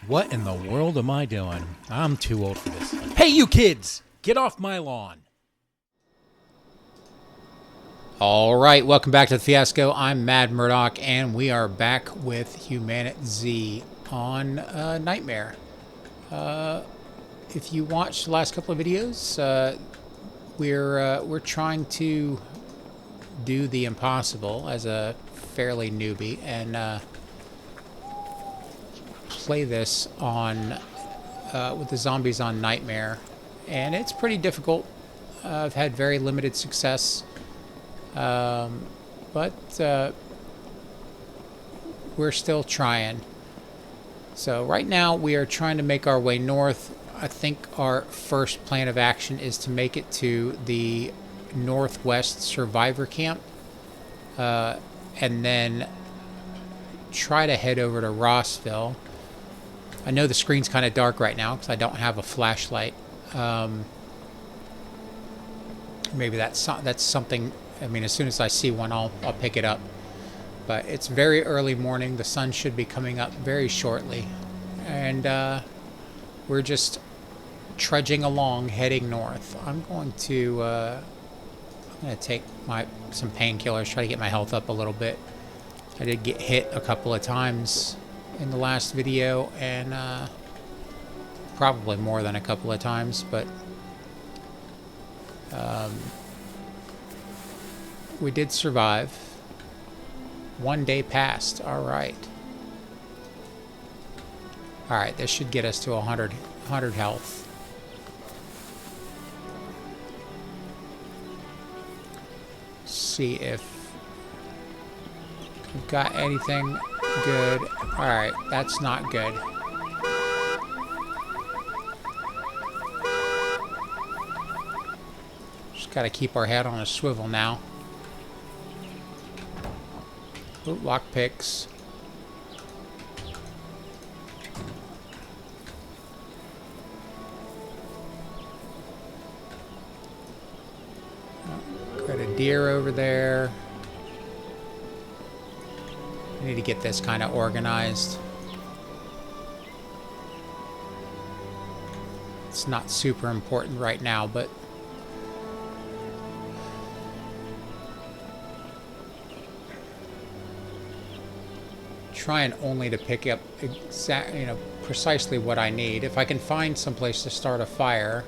What in the world am I doing? I'm too old for this. Hey, you kids! Get off my lawn! Alright, welcome back to the Fiasco. I'm Mad Murdock, and we are back with HumanitZ on Nightmare. If you watched the last couple of videos, we're trying to do the impossible as a fairly newbie, and play this on with the zombies on Nightmare, and it's pretty difficult. I've had very limited success, but we're still trying. So right now we are trying to make our way north. I think our first plan of action is to make it to the Northwest Survivor Camp, and then try to head over to Rossville. I know the screen's kind of dark right now because I don't have a flashlight. Maybe that's something. I mean, as soon as I see one, I'll pick it up. But it's very early morning. The sun should be coming up very shortly, and we're just trudging along, heading north. I'm going to take some painkillers, try to get my health up a little bit. I did get hit a couple of times in the last video, and probably more than a couple of times, but we did survive. One day passed. Alright, this should get us to 100 health. See if we've got anything good. Alright, that's not good. Just gotta keep our head on a swivel now. Ooh, lockpicks. Got a deer over there. I need to get this kind of organized. It's not super important right now, but trying only to pick up precisely what I need. If I can find someplace to start a fire,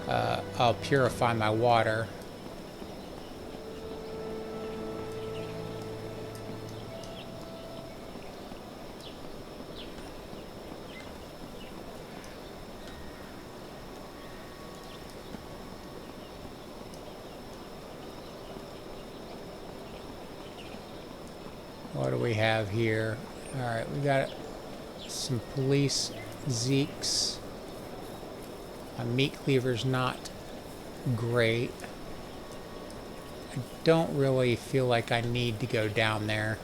I'll purify my water. What do we have here? Alright, we got some police zeeks. My meat cleaver's not great. I don't really feel like I need to go down there.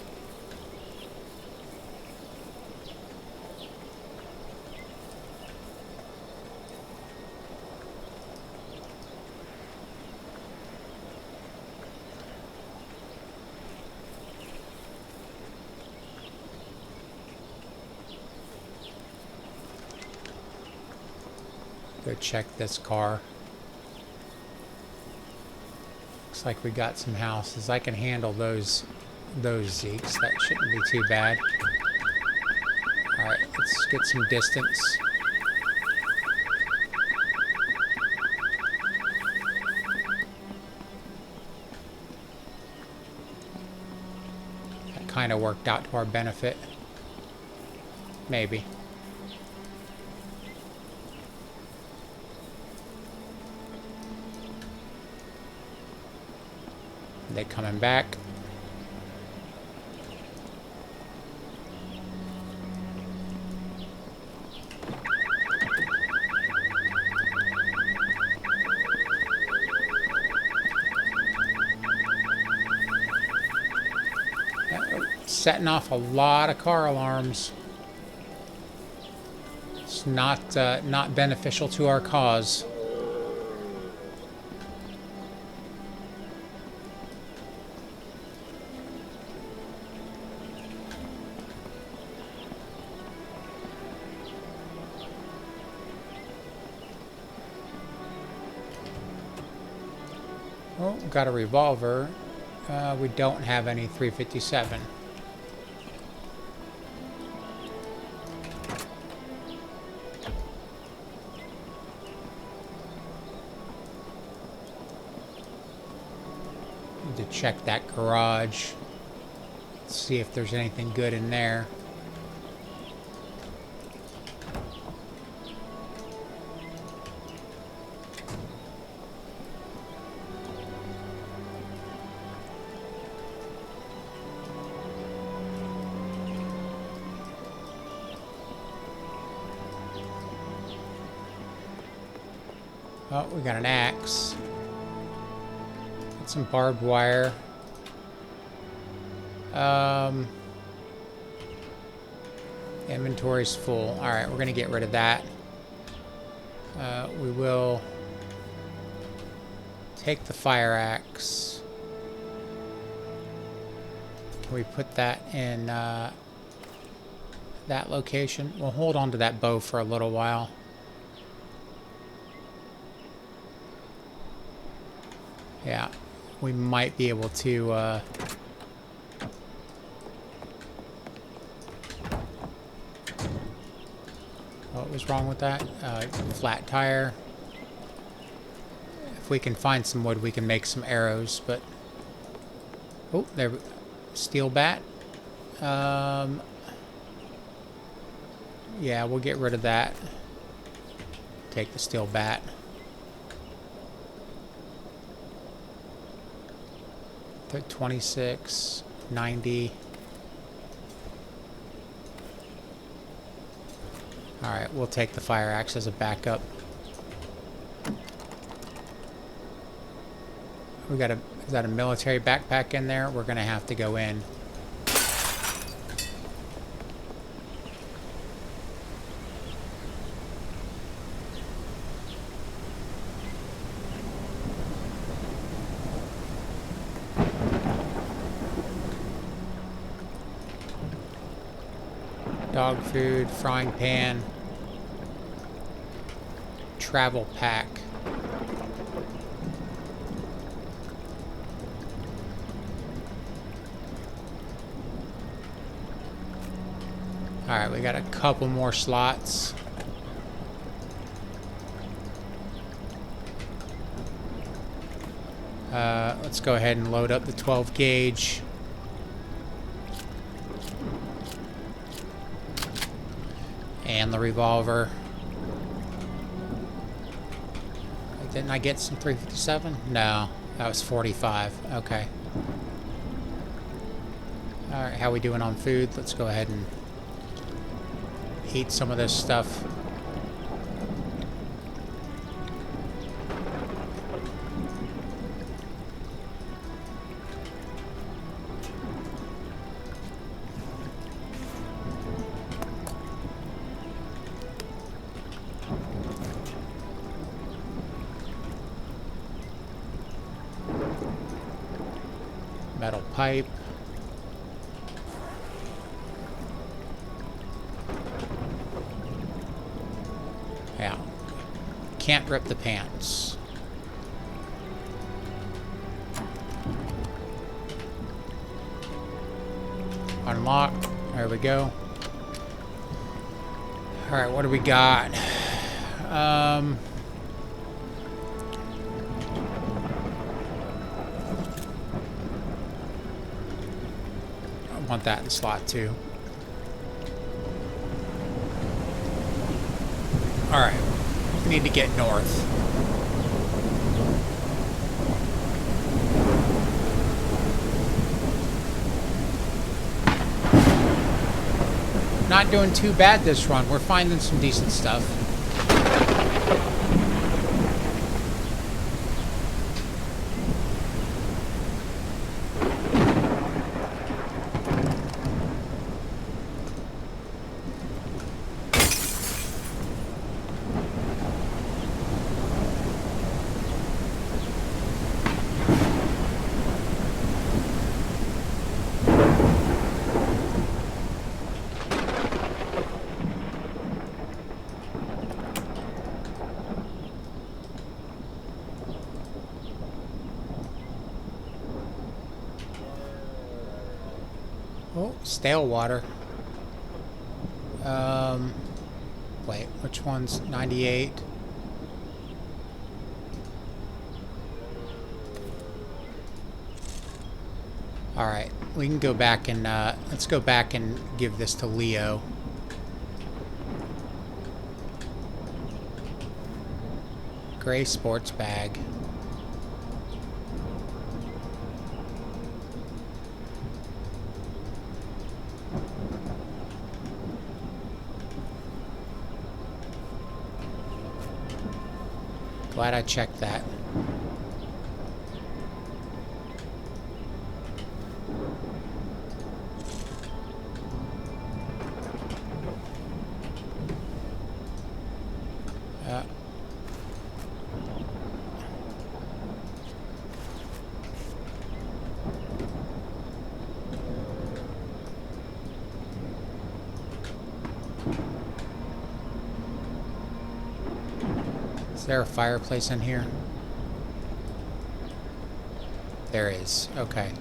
Go check this car. Looks like we got some houses. I can handle those zeeks. That shouldn't be too bad. Alright, let's get some distance. That kind of worked out to our benefit. Maybe. They coming back. Setting off a lot of car alarms. It's not beneficial to our cause. Oh, got a revolver. We don't have any 357. Need to check that garage. See if there's anything good in there. Oh, we got an axe. Got some barbed wire. Inventory's full. Alright, we're gonna get rid of that. We will take the fire axe. Can we put that in that location? We'll hold on to that bow for a little while. Yeah, we might be able to what was wrong with that? Flat tire. If we can find some wood, we can make some arrows, but... Oh, there... Steel bat. Yeah, we'll get rid of that. Take the steel bat. The 26, 90. Alright, we'll take the fire axe as a backup. We got a... Is that a military backpack in there? We're gonna have to go in. Dog food, frying pan, travel pack. Alright, we got a couple more slots. Let's go ahead and load up the 12 gauge. And the revolver. Didn't I get some 357? No, that was 45. Okay. Alright, how we doing on food? Let's go ahead and eat some of this stuff. Metal pipe. Yeah. Can't rip the pants. Unlock. There we go. Alright, what do we got? I want that in slot 2. Alright. We need to get north. Not doing too bad this run. We're finding some decent stuff. Stale water. Wait, which one's 98? Alright, we can go back and, let's go back and give this to Leo. Gray sports bag. Glad I checked that. Is there a fireplace in here? There is. Okay.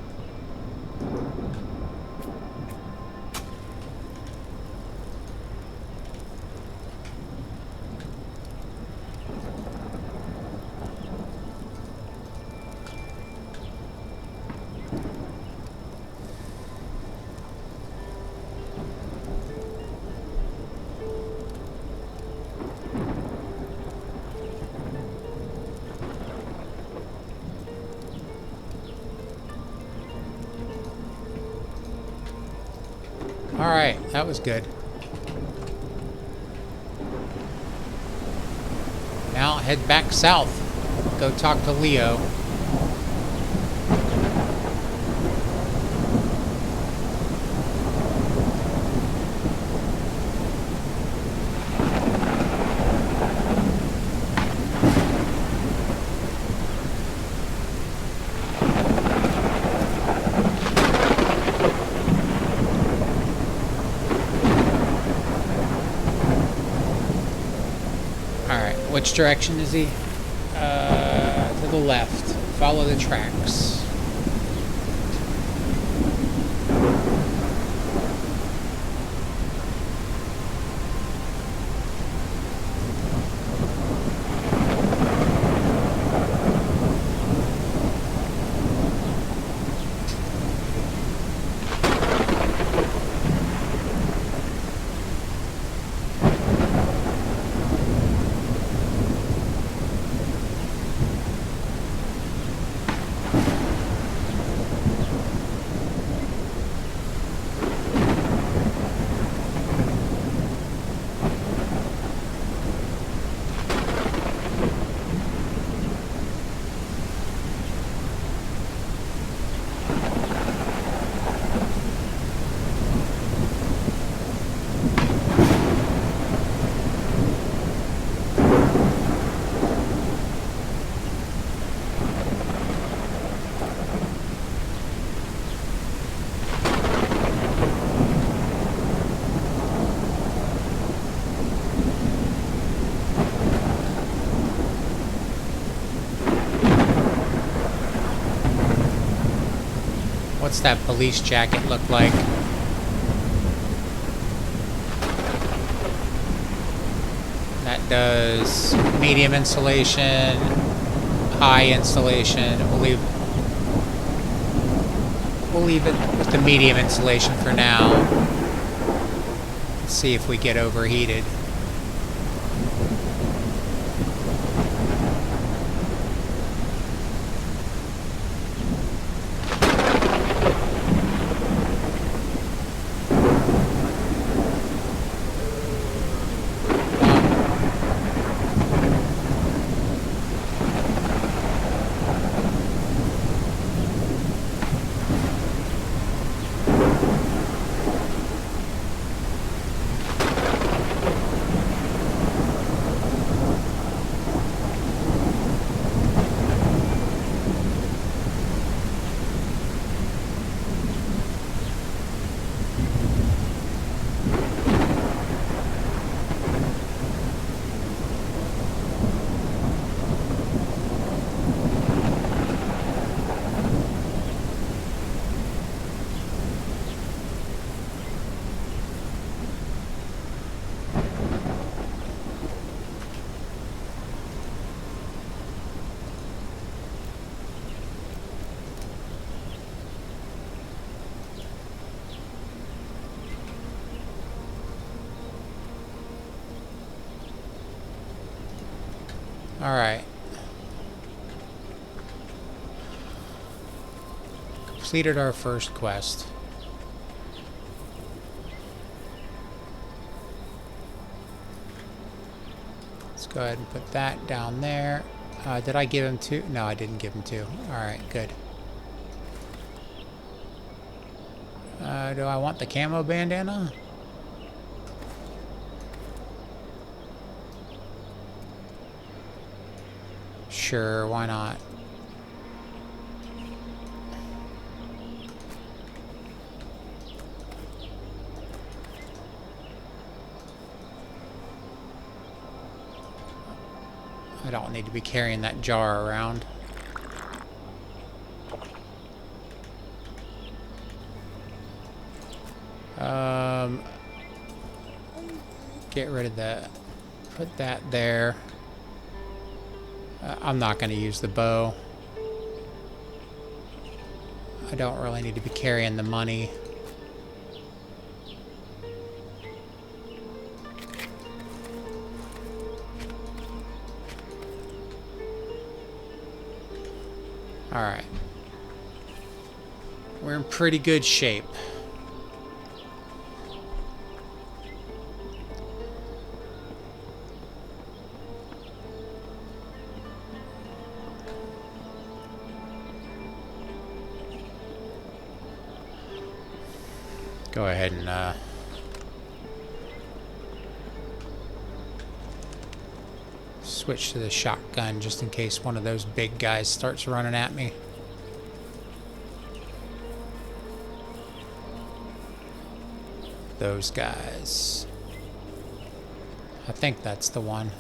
Alright, that was good. Now head back south. Go talk to Leo. Which direction is he? To the left. Follow the tracks. What's that police jacket look like? That does medium insulation, high insulation. We'll leave it with the medium insulation for now. Let's see if we get overheated. Alright. Completed our first quest. Let's go ahead and put that down there. Did I give him 2? No, I didn't give him 2. Alright, good. Do I want the camo bandana? Sure, why not? I don't need to be carrying that jar around. Get rid of that. Put that there. I'm not going to use the bow. I don't really need to be carrying the money. Alright. We're in pretty good shape. Go ahead and switch to the shotgun just in case one of those big guys starts running at me. Those guys. I think that's the one.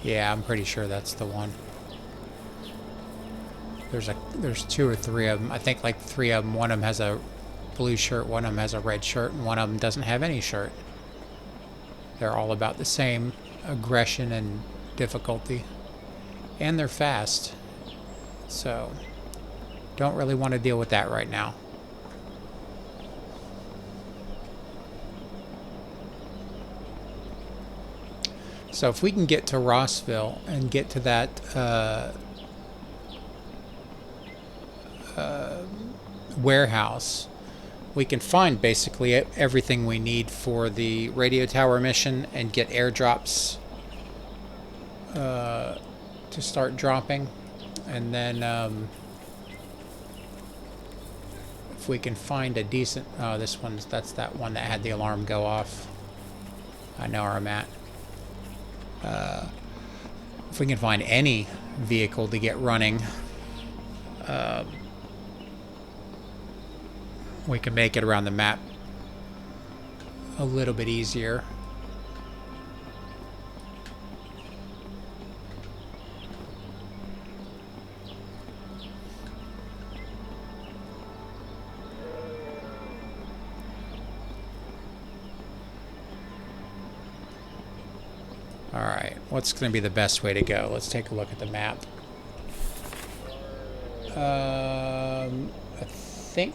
Yeah, I'm pretty sure that's the one. There's 2 or 3 of them. I think like 3 of them. One of them has a blue shirt, one of them has a red shirt, and one of them doesn't have any shirt. They're all about the same aggression and difficulty. And they're fast. So, don't really want to deal with that right now. So if we can get to Rossville and get to that warehouse, we can find basically everything we need for the radio tower mission and get airdrops to start dropping. And then if we can find a decent... Oh, that's that one that had the alarm go off. I know where I'm at. If we can find any vehicle to get running, we can make it around the map a little bit easier. Alright, what's going to be the best way to go? Let's take a look at the map.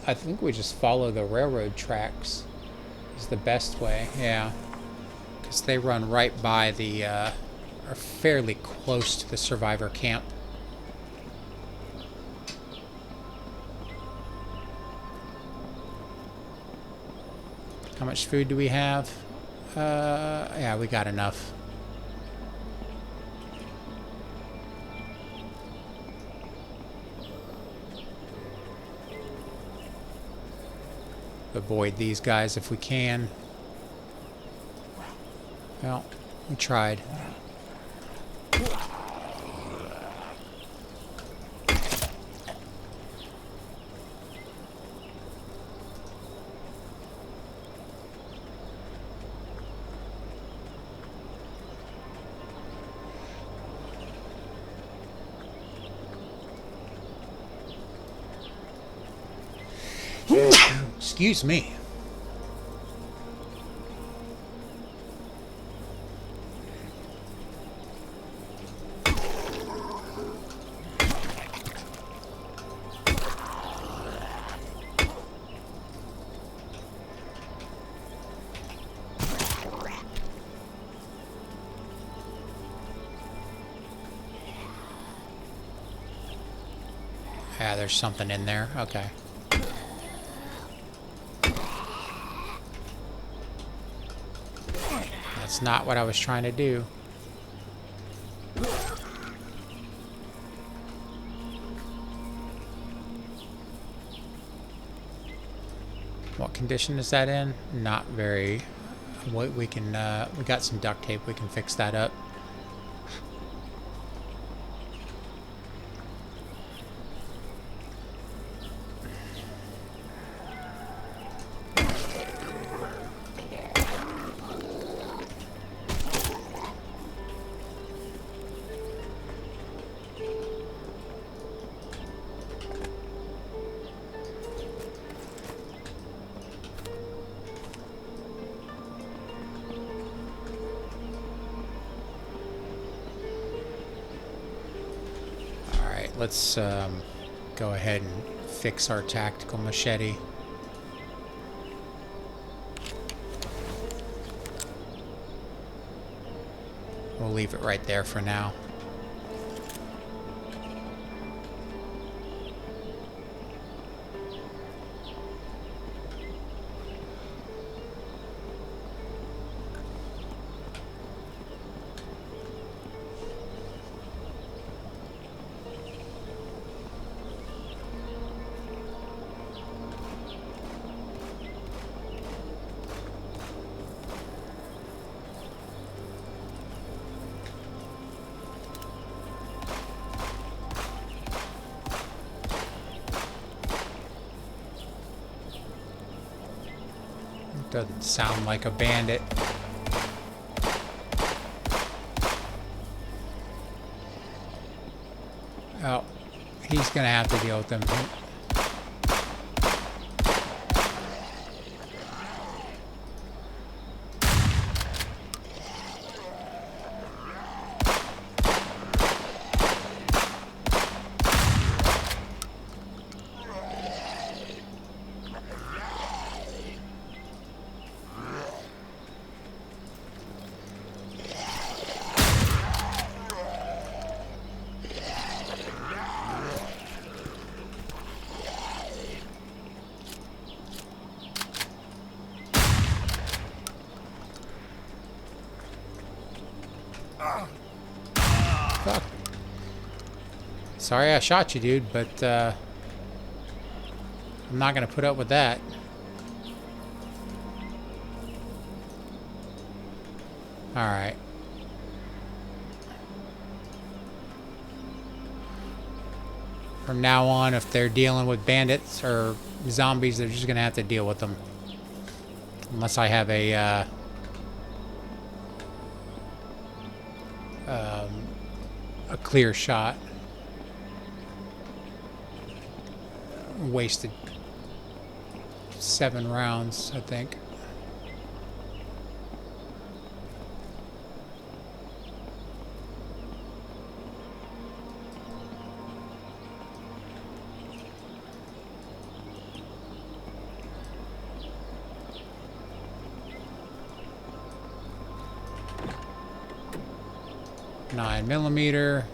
I think we just follow the railroad tracks is the best way, yeah. Because they run right by the, are fairly close to the survivor camp. How much food do we have? Yeah, we got enough. Avoid these guys if we can. Well, we tried. Excuse me. Yeah, there's something in there. Okay. That's not what I was trying to do. What condition is that in? Not very. We can, we got some duct tape. We can fix that up. Let's go ahead and fix our tactical machete. We'll leave it right there for now. Doesn't sound like a bandit. Oh, he's gonna have to deal with them. Fuck. Sorry I shot you, dude, but I'm not gonna put up with that. Alright. From now on, if they're dealing with bandits or zombies, they're just gonna have to deal with them. Unless I have a clear shot. Wasted 7 rounds, I think. Nine millimeter.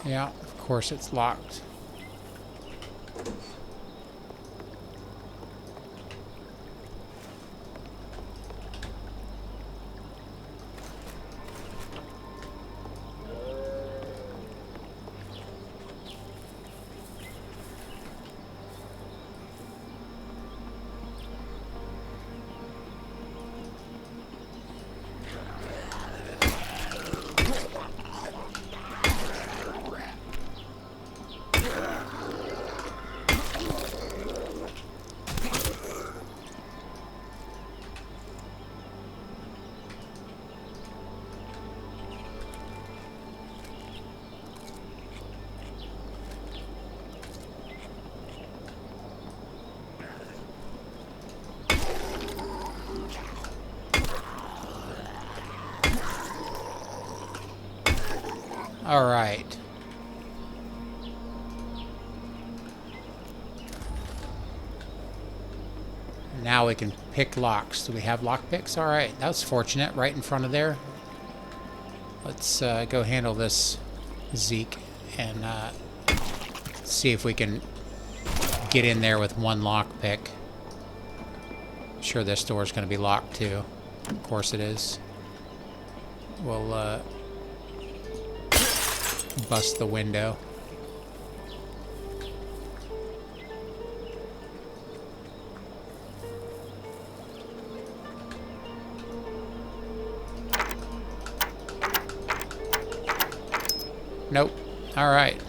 Yeah, of course it's locked. All right. Now we can pick locks. Do we have lock picks? All right, that was fortunate. Right in front of there. Let's go handle this Zeke and see if we can get in there with one lock pick. I'm sure this door is going to be locked too. Of course it is. We'll bust the window. Nope. All right.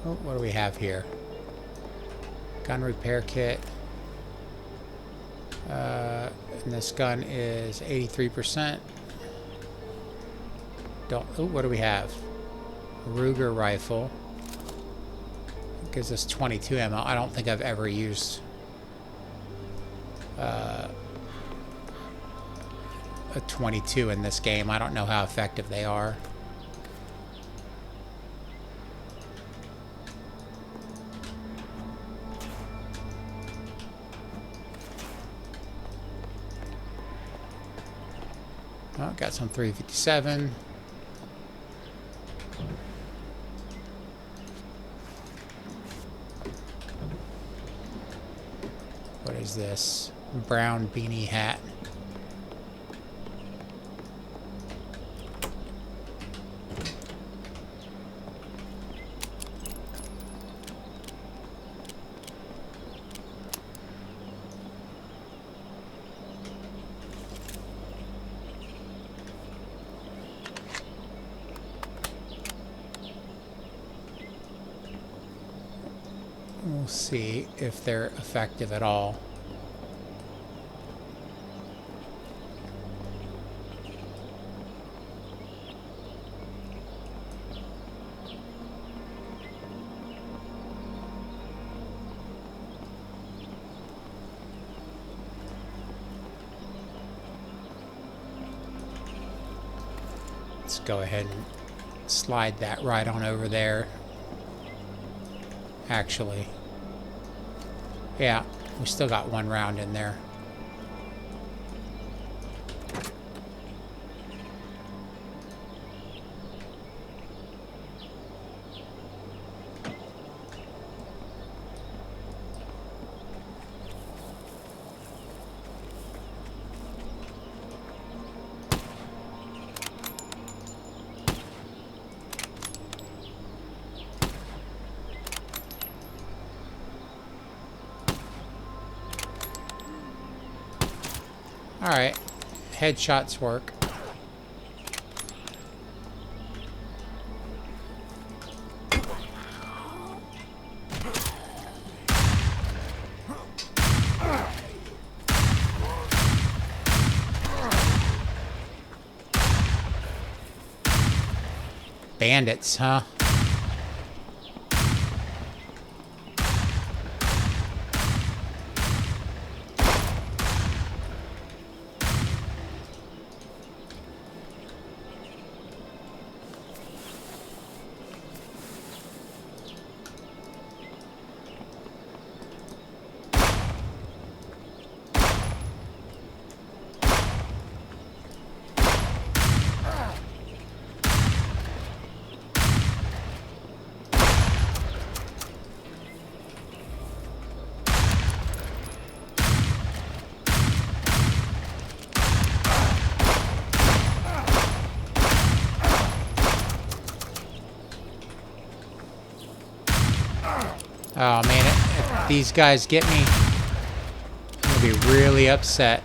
Oh, what do we have here? Gun repair kit. And this gun is 83%. What do we have? Ruger rifle. It gives us 22 ammo. I don't think I've ever used a 22 in this game. I don't know how effective they are. Oh, got some 357. What is this? Brown beanie hat. We'll see if they're effective at all. Let's go ahead and slide that right on over there. Actually, yeah, we still got one round in there. Alright, headshots work. Bandits, huh? Oh man, if these guys get me, I'm gonna be really upset.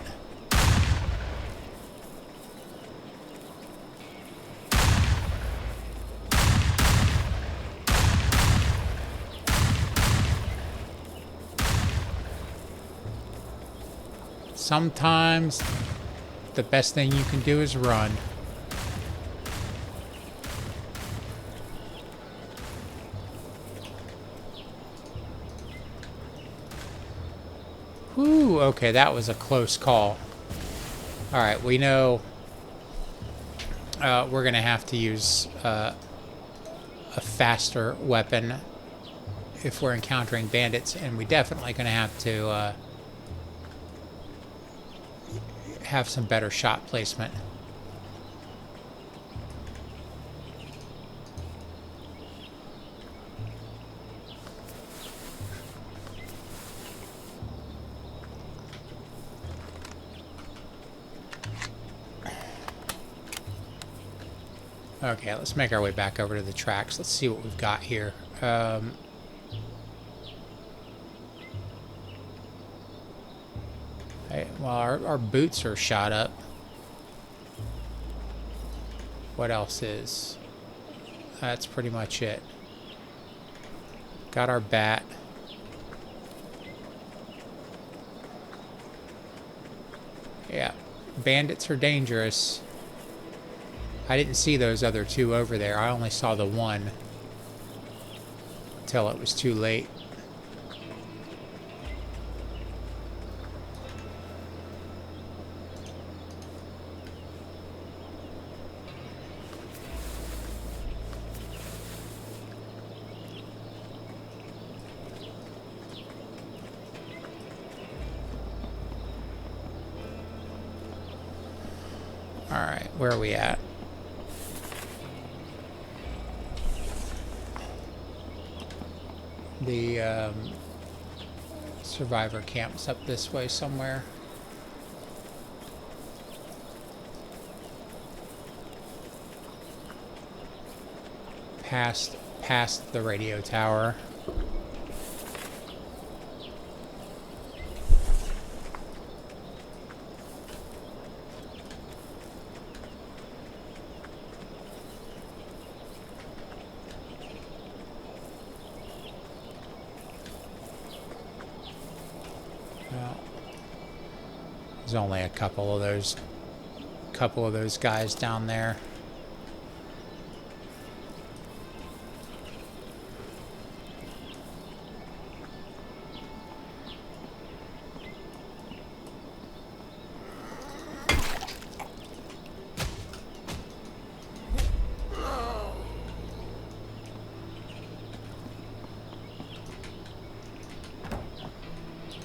Sometimes the best thing you can do is run. Whew, okay, that was a close call. Alright, we know we're going to have to use a faster weapon if we're encountering bandits, and we definitely going to have to have some better shot placement. Okay, let's make our way back over to the tracks. Let's see what we've got here. Well, our boots are shot up. What else is? That's pretty much it. Got our bat. Yeah, bandits are dangerous. I didn't see those other two over there. I only saw the one until it was too late. All right, where are we at? The survivor camp's up this way somewhere. Past the radio tower. There's only a couple of those guys down there.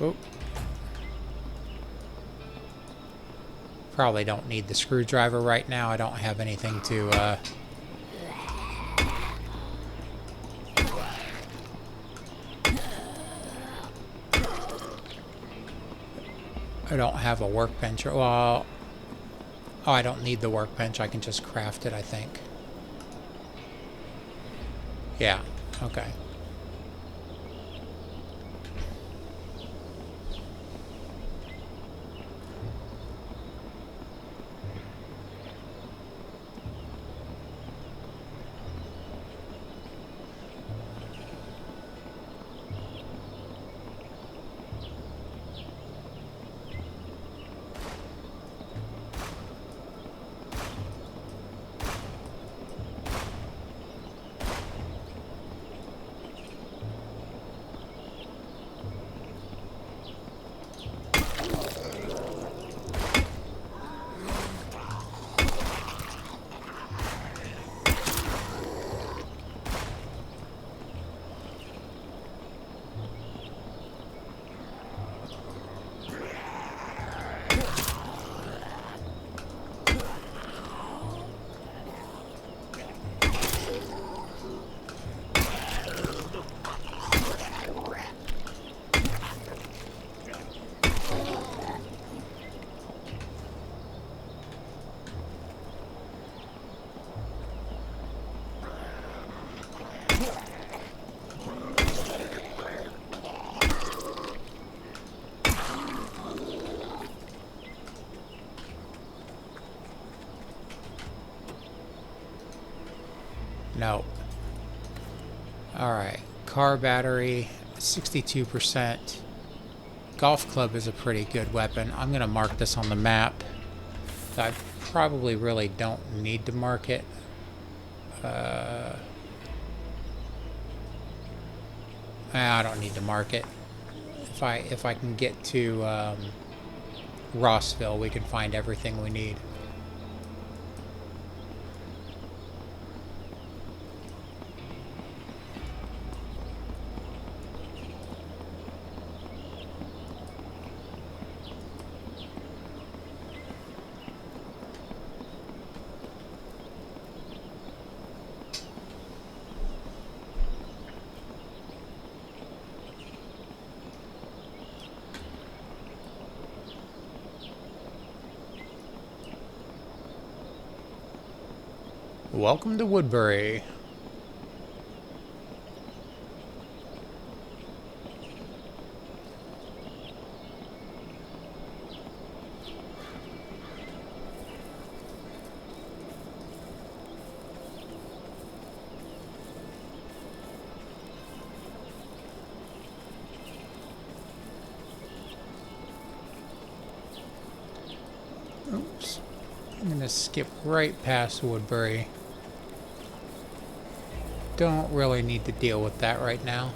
Oh. Probably don't need the screwdriver right now. I don't have anything to I don't have a workbench. Well, oh, I don't need the workbench. I can just craft it, I think. Yeah, okay. No. Alright. Car battery, 62%. Golf club is a pretty good weapon. I'm going to mark this on the map. I probably really don't need to mark it. I don't need to mark it. If I can get to Rossville, we can find everything we need. Welcome to Woodbury. Oops. I'm going to skip right past Woodbury. Don't really need to deal with that right now.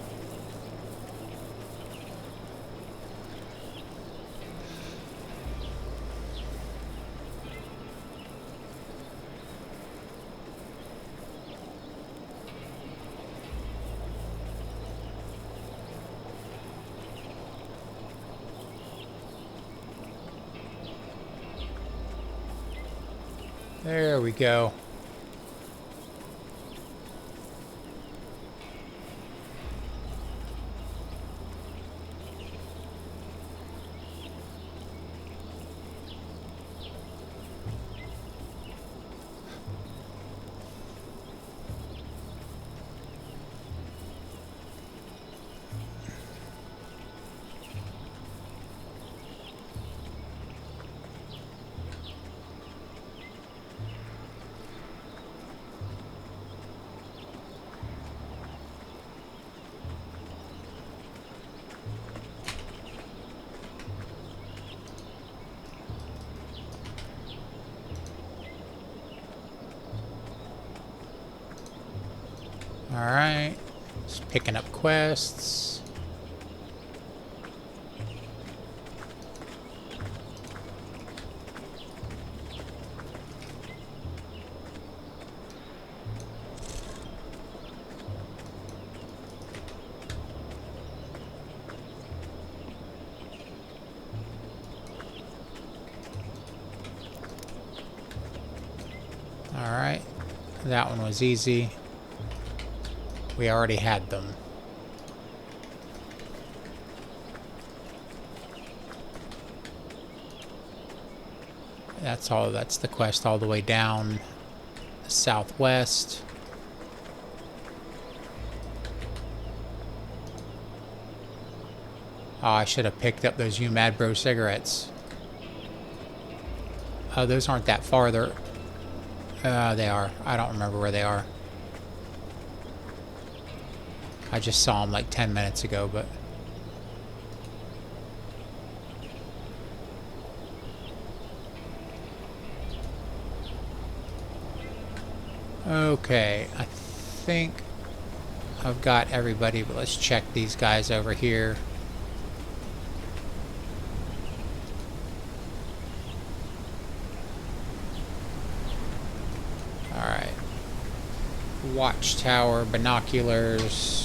There we go. Alright, just picking up quests. Alright, that one was easy. We already had them. That's the quest all the way down southwest. Oh, I should have picked up those Mad Bro cigarettes. Oh, those aren't that farther. They are. I don't remember where they are. I just saw them like 10 minutes ago, but... Okay, I think I've got everybody, but let's check these guys over here. Alright. Watchtower, binoculars...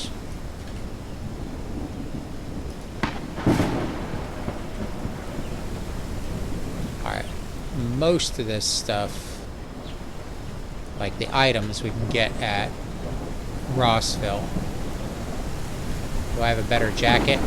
Most of this stuff, like the items, we can get at Rossville. Do I have a better jacket?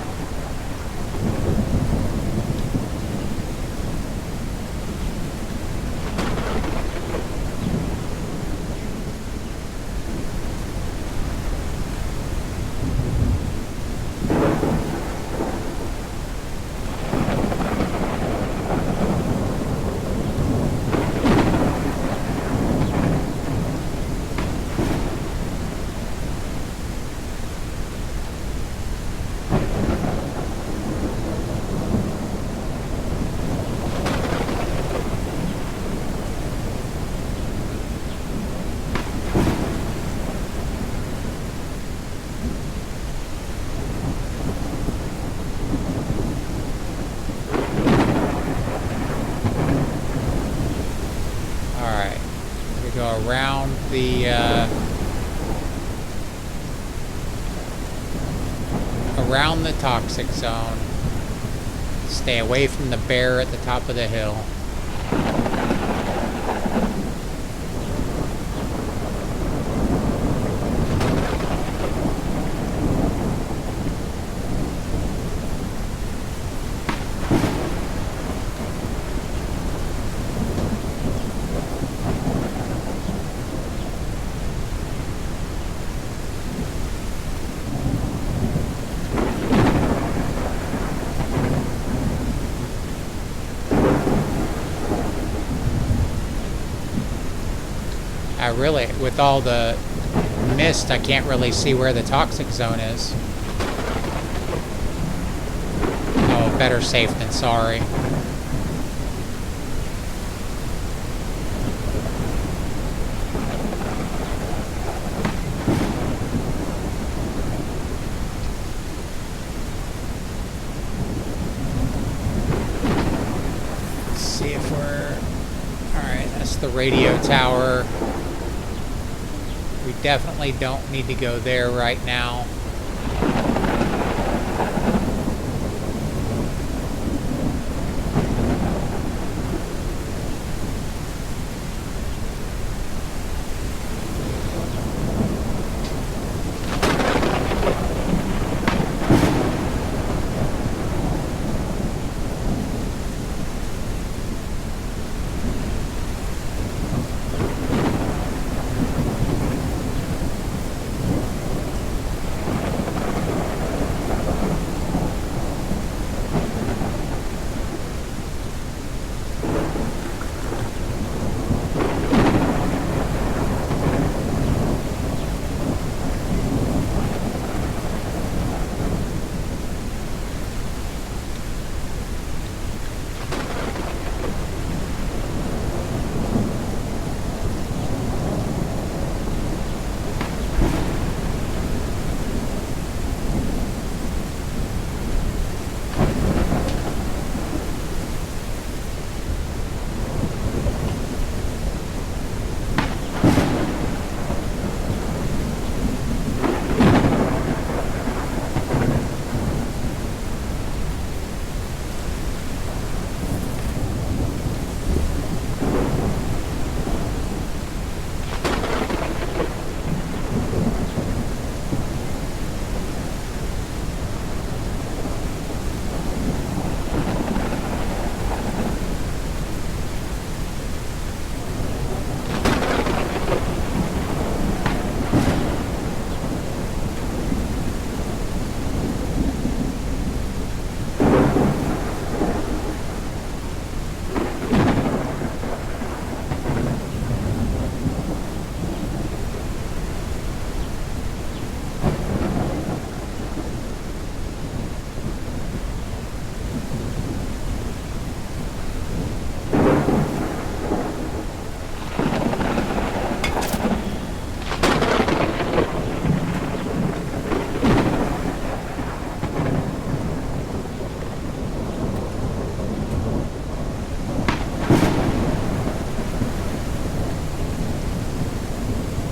around the toxic zone. Stay away from the bear at the top of the hill. Really, with all the mist, I can't really see where the toxic zone is. Oh, better safe than sorry. Let's see if we're... Alright, that's the radio tower. We definitely don't need to go there right now.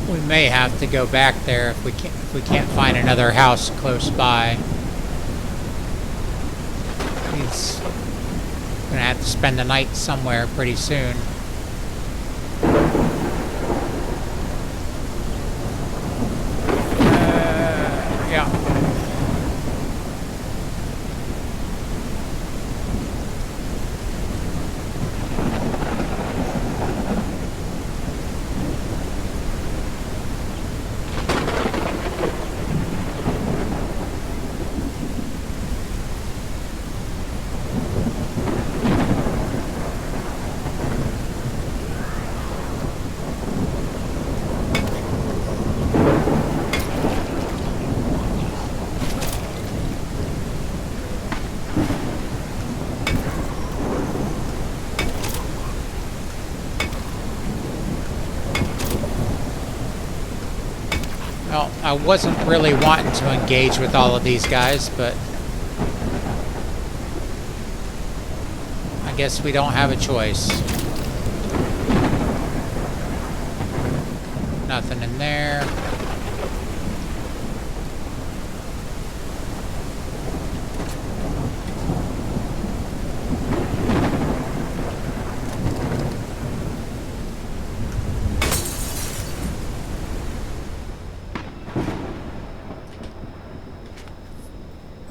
We may have to go back there if we can't find another house close by. He's gonna have to spend the night somewhere pretty soon. Yeah. Well, I wasn't really wanting to engage with all of these guys, but I guess we don't have a choice. Nothing in there.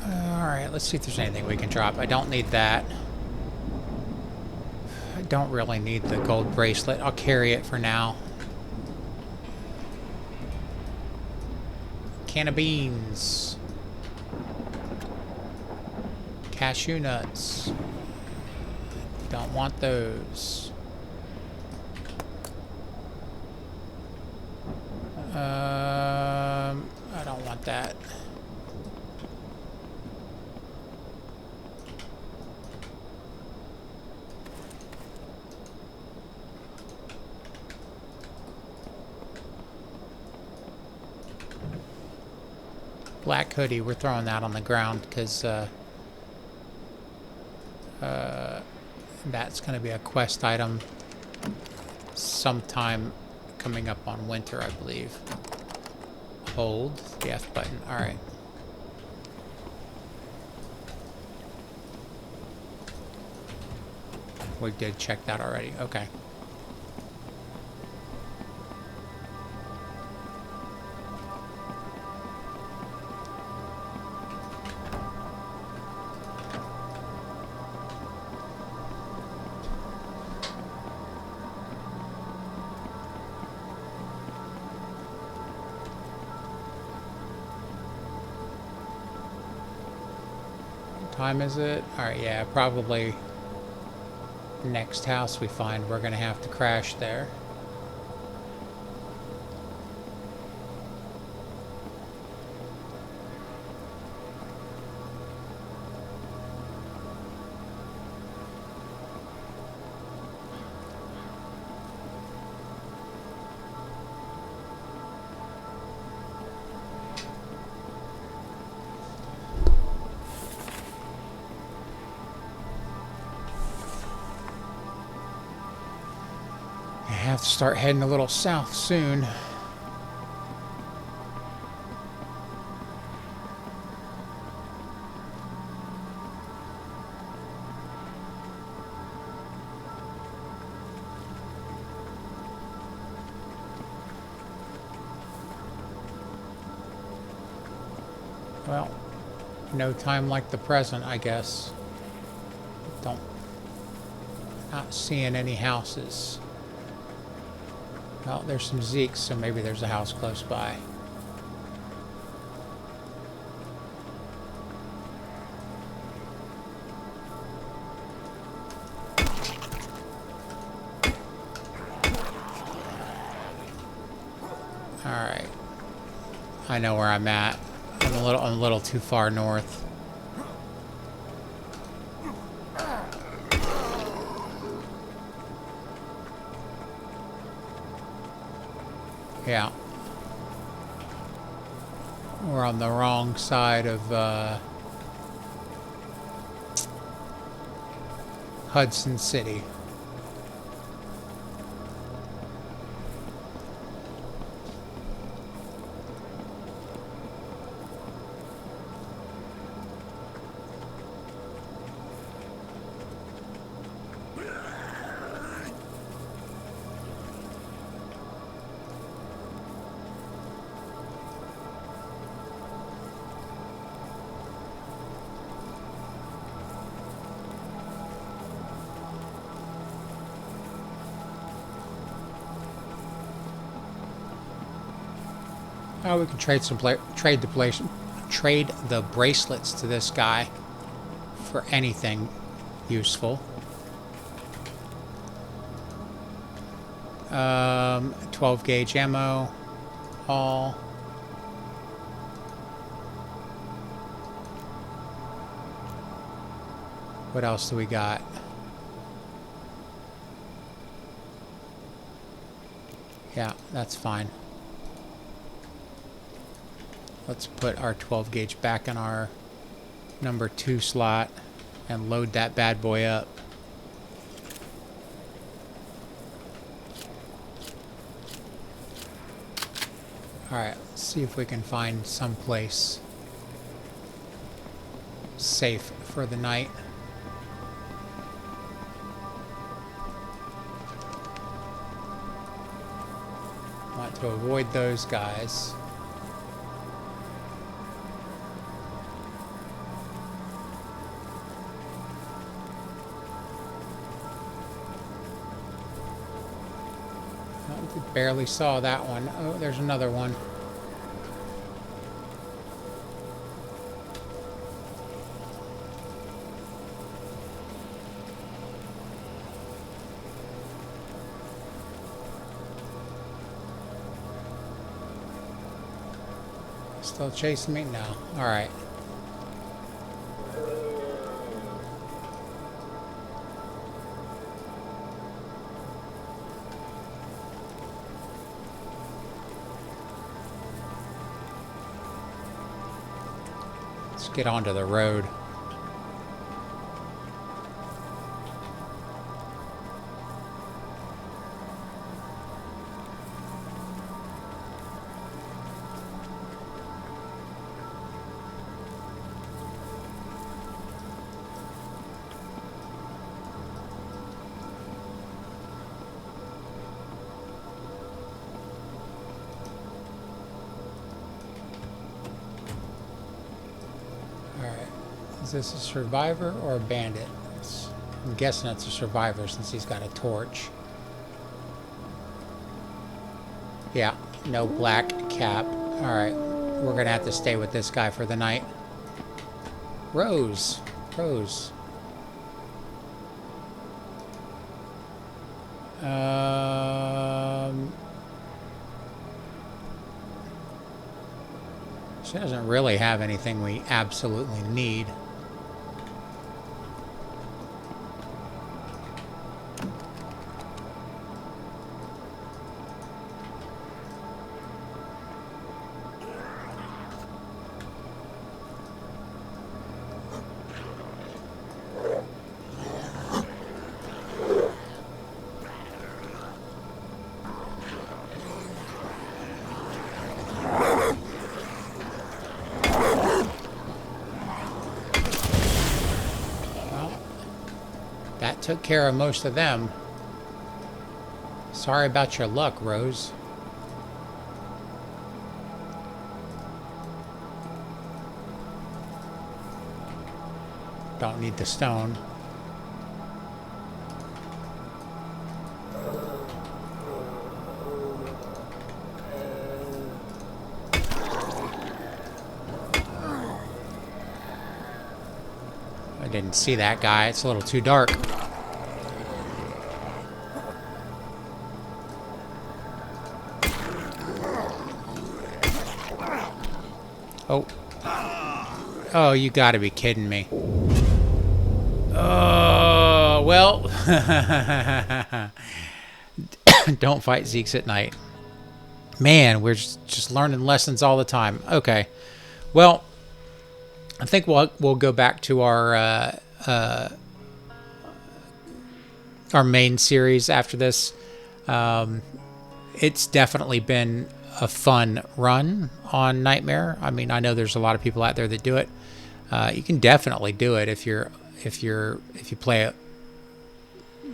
Alright, let's see if there's anything we can drop. I don't need that. I don't really need the gold bracelet. I'll carry it for now. Can of beans. Cashew nuts. Don't want those. I don't want that. Black hoodie, we're throwing that on the ground because that's going to be a quest item sometime coming up on winter, I believe. Hold the F button. All right. We did check that already. Okay. Time is it? Alright, yeah, probably next house we find we're gonna have to crash there. I have to start heading a little south soon. Well, no time like the present, I guess. Not seeing any houses. Well, there's some zeeks, so maybe there's a house close by. Alright. I know where I'm at. I'm a little too far north. Yeah. We're on the wrong side of Hudson City. Oh, we can trade the bracelets to this guy for anything useful. 12 gauge ammo, all. What else do we got? Yeah, that's fine. Let's put our 12 gauge back in our number 2 slot and load that bad boy up. Alright, let's see if we can find some place safe for the night. Want to avoid those guys. Barely saw that one. Oh, there's another one. Still chasing me? No. Alright. Let's get onto the road. Is this a survivor or a bandit? I'm guessing it's a survivor since he's got a torch. Yeah, no black cap. Alright, we're gonna have to stay with this guy for the night. Rose. Rose. She doesn't really have anything we absolutely need. That took care of most of them. Sorry about your luck, Rose. Don't need the stone. I didn't see that guy. It's a little too dark. Oh. Oh, you gotta be kidding me. Oh, well. Don't fight zeeks at night. Man, we're just learning lessons all the time. Okay. Well, I think we'll go back to our main series after this. It's definitely been a fun run on Nightmare. I mean, I know there's a lot of people out there that do it. You can definitely do it if you play it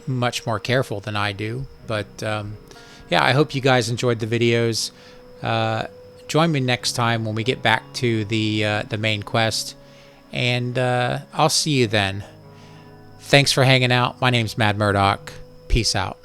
much more careful than I do. But yeah, I hope you guys enjoyed the videos. Join me next time when we get back to the main quest, and I'll see you then. Thanks for hanging out. My name's Mad Murdock. Peace out.